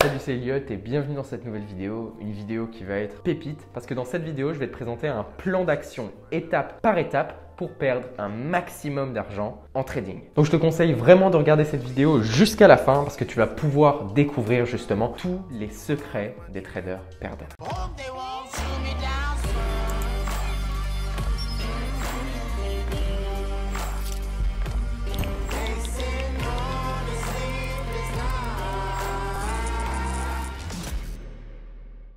Salut, c'est Elliot et bienvenue dans cette nouvelle vidéo, une vidéo qui va être pépite parce que dans cette vidéo, je vais te présenter un plan d'action étape par étape pour perdre un maximum d'argent en trading. Donc je te conseille vraiment de regarder cette vidéo jusqu'à la fin parce que tu vas pouvoir découvrir justement tous les secrets des traders perdants.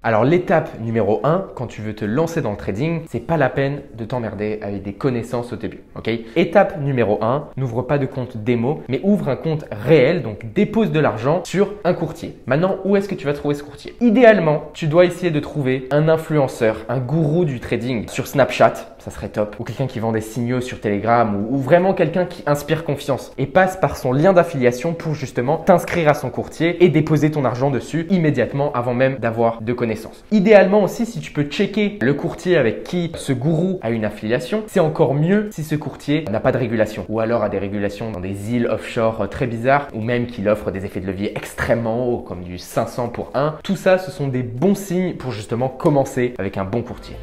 Alors l'étape numéro 1, quand tu veux te lancer dans le trading, c'est pas la peine de t'emmerder avec des connaissances au début, ok? Étape numéro 1, n'ouvre pas de compte démo, mais ouvre un compte réel, donc dépose de l'argent sur un courtier. Maintenant, où est-ce que tu vas trouver ce courtier? Idéalement, tu dois essayer de trouver un influenceur, un gourou du trading sur Snapchat, ça serait top, ou quelqu'un qui vend des signaux sur Telegram, ou vraiment quelqu'un qui inspire confiance et passe par son lien d'affiliation pour justement t'inscrire à son courtier et déposer ton argent dessus immédiatement avant même d'avoir de connaissances. Idéalement aussi, si tu peux checker le courtier avec qui ce gourou a une affiliation, c'est encore mieux si ce courtier n'a pas de régulation ou alors a des régulations dans des îles offshore très bizarres ou même qu'il offre des effets de levier extrêmement hauts comme du 500 pour 1. Tout ça, ce sont des bons signes pour justement commencer avec un bon courtier.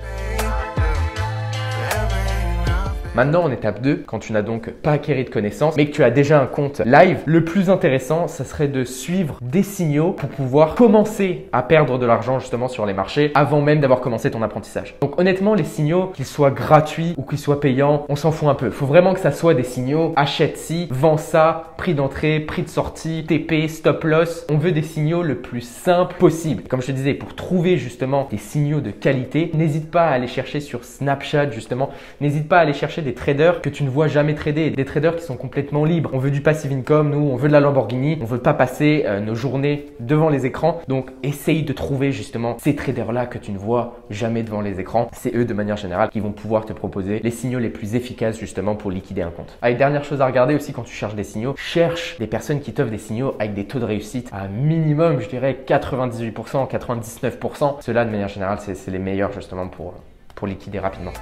Maintenant, en étape 2, quand tu n'as donc pas acquis de connaissances, mais que tu as déjà un compte live, le plus intéressant, ça serait de suivre des signaux pour pouvoir commencer à perdre de l'argent justement sur les marchés avant même d'avoir commencé ton apprentissage. Donc honnêtement, les signaux, qu'ils soient gratuits ou qu'ils soient payants, on s'en fout un peu. Il faut vraiment que ça soit des signaux achète ci, vends ça, prix d'entrée, prix de sortie, TP, stop loss. On veut des signaux le plus simple possible. Comme je te disais, pour trouver justement des signaux de qualité, n'hésite pas à aller chercher sur Snapchat justement. N'hésite pas à aller chercher des traders que tu ne vois jamais trader, des traders qui sont complètement libres. On veut du passive income, nous, on veut de la Lamborghini, on veut pas passer nos journées devant les écrans. Donc, essaye de trouver justement ces traders-là que tu ne vois jamais devant les écrans. C'est eux, de manière générale, qui vont pouvoir te proposer les signaux les plus efficaces justement pour liquider un compte. Allez, dernière chose à regarder aussi quand tu cherches des signaux, cherche des personnes qui t'offrent des signaux avec des taux de réussite à minimum, je dirais 98%, 99%. Ceux-là, de manière générale, c'est les meilleurs justement pour liquider rapidement.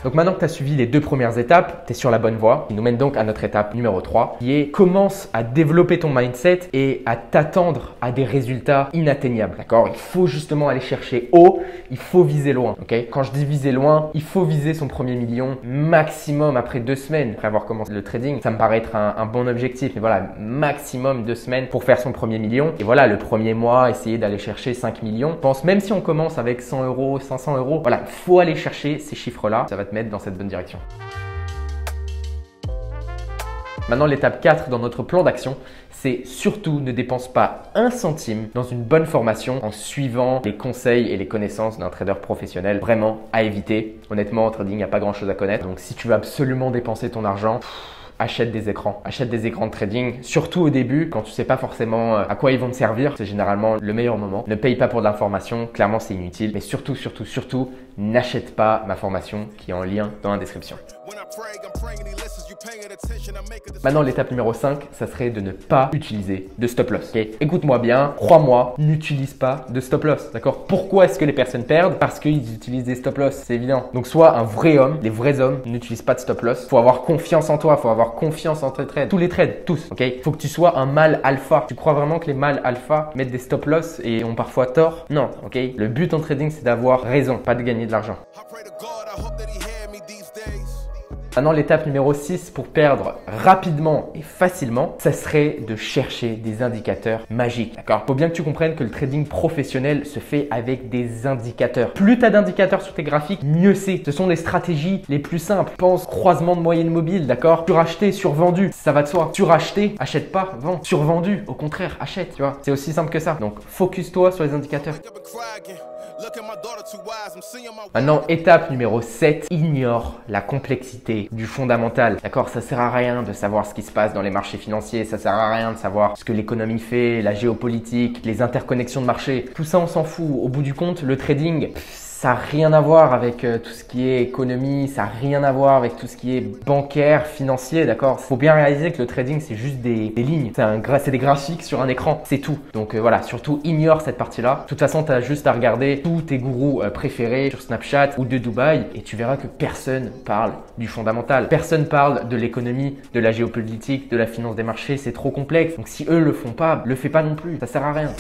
Donc maintenant que tu as suivi les deux premières étapes, tu es sur la bonne voie. Il nous mène donc à notre étape numéro 3 qui est commence à développer ton mindset et à t'attendre à des résultats inatteignables. D'accord? Il faut justement aller chercher haut, il faut viser loin. Ok? Quand je dis viser loin, il faut viser son premier million maximum après 2 semaines. Après avoir commencé le trading, ça me paraît être un bon objectif. Mais voilà, maximum 2 semaines pour faire son premier million. Et voilà, le premier mois, essayer d'aller chercher 5 millions. Je pense même si on commence avec 100 euros, 500 euros, voilà, il faut aller chercher ces chiffres-là. Ça va te mettre dans cette bonne direction. Maintenant, l'étape 4 dans notre plan d'action, c'est surtout ne dépense pas un centime dans une bonne formation en suivant les conseils et les connaissances d'un trader professionnel. Vraiment à éviter. Honnêtement, en trading, il n'y a pas grand chose à connaître. Donc, si tu veux absolument dépenser ton argent, achète des écrans de trading, surtout au début quand tu sais pas forcément à quoi ils vont te servir. C'est généralement le meilleur moment. Ne paye pas pour de l'information, clairement c'est inutile. Mais surtout, n'achète pas ma formation qui est en lien dans la description. Maintenant, l'étape numéro 5, ça serait de ne pas utiliser de stop loss. Okay? Écoute-moi bien, crois-moi, n'utilise pas de stop loss. D'accord? Pourquoi est-ce que les personnes perdent? Parce qu'ils utilisent des stop loss, c'est évident. Donc, sois un vrai homme. Les vrais hommes n'utilisent pas de stop loss. Faut avoir confiance en toi, faut avoir confiance en tes trades. Tous les trades, tous. Ok? Faut que tu sois un mâle alpha. Tu crois vraiment que les mâles alpha mettent des stop loss et ont parfois tort? Non. Ok? Le but en trading, c'est d'avoir raison, pas de gagner de l'argent. Maintenant, l'étape numéro 6 pour perdre rapidement et facilement, ça serait de chercher des indicateurs magiques. D'accord? Faut bien que tu comprennes que le trading professionnel se fait avec des indicateurs. Plus tu as d'indicateurs sur tes graphiques, mieux c'est. Ce sont les stratégies les plus simples. Pense croisement de moyenne mobile, d'accord? Suracheté, survendu, ça va de soi. Suracheté, achète pas, vends. Survendu, au contraire, achète, tu vois? C'est aussi simple que ça. Donc, focus-toi sur les indicateurs. Maintenant, étape numéro 7, ignore la complexité du fondamental. D'accord? Ça sert à rien de savoir ce qui se passe dans les marchés financiers, ça sert à rien de savoir ce que l'économie fait, la géopolitique, les interconnexions de marché. Tout ça, on s'en fout. Au bout du compte, le trading, Ça n'a rien à voir avec tout ce qui est économie, ça n'a rien à voir avec tout ce qui est bancaire, financier, d'accord? Il faut bien réaliser que le trading, c'est juste des lignes, c'est des graphiques sur un écran, c'est tout. Donc voilà, surtout ignore cette partie-là. De toute façon, tu as juste à regarder tous tes gourous préférés sur Snapchat ou de Dubaï et tu verras que personne parle du fondamental. Personne parle de l'économie, de la géopolitique, de la finance des marchés, c'est trop complexe. Donc si eux le font pas, le fais pas non plus, ça sert à rien.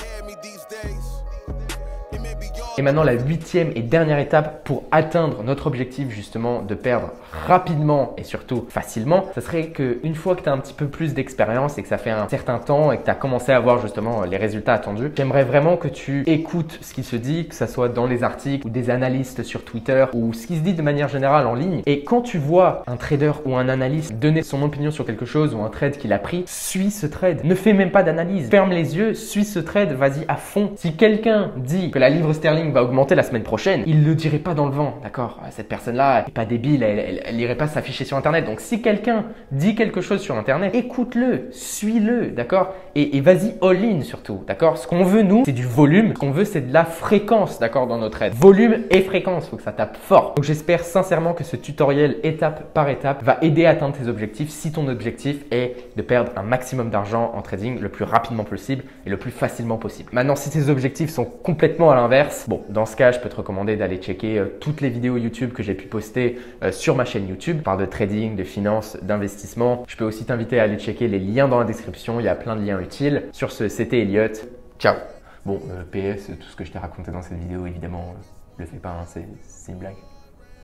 Et maintenant, la 8e et dernière étape pour atteindre notre objectif justement de perdre rapidement et surtout facilement, ce serait qu'une fois que tu as un petit peu plus d'expérience et que ça fait un certain temps et que tu as commencé à voir justement les résultats attendus, j'aimerais vraiment que tu écoutes ce qui se dit, que ça soit dans les articles ou des analystes sur Twitter ou ce qui se dit de manière générale en ligne. Et quand tu vois un trader ou un analyste donner son opinion sur quelque chose ou un trade qu'il a pris, suis ce trade. Ne fais même pas d'analyse. Ferme les yeux, suis ce trade, vas-y à fond. Si quelqu'un dit que la livre sterling va augmenter la semaine prochaine, il le dirait pas dans le vent, d'accord? Cette personne-là n'est pas débile, elle irait pas s'afficher sur Internet. Donc si quelqu'un dit quelque chose sur Internet, écoute-le, suis-le, d'accord? Et vas-y all-in surtout, d'accord? Ce qu'on veut nous, c'est du volume. Ce qu'on veut, c'est de la fréquence, d'accord, dans notre trade. Volume et fréquence, faut que ça tape fort. Donc j'espère sincèrement que ce tutoriel étape par étape va aider à atteindre tes objectifs si ton objectif est de perdre un maximum d'argent en trading le plus rapidement possible et le plus facilement possible. Maintenant, si tes objectifs sont complètement à l'inverse, bon, dans ce cas, je peux te recommander d'aller checker toutes les vidéos YouTube que j'ai pu poster sur ma chaîne YouTube. Je parle de trading, de finance, d'investissement. Je peux aussi t'inviter à aller checker les liens dans la description. Il y a plein de liens utiles. Sur ce, c'était Elliot. Ciao. Bon, PS, tout ce que je t'ai raconté dans cette vidéo, évidemment, le fais pas, hein, c'est une blague.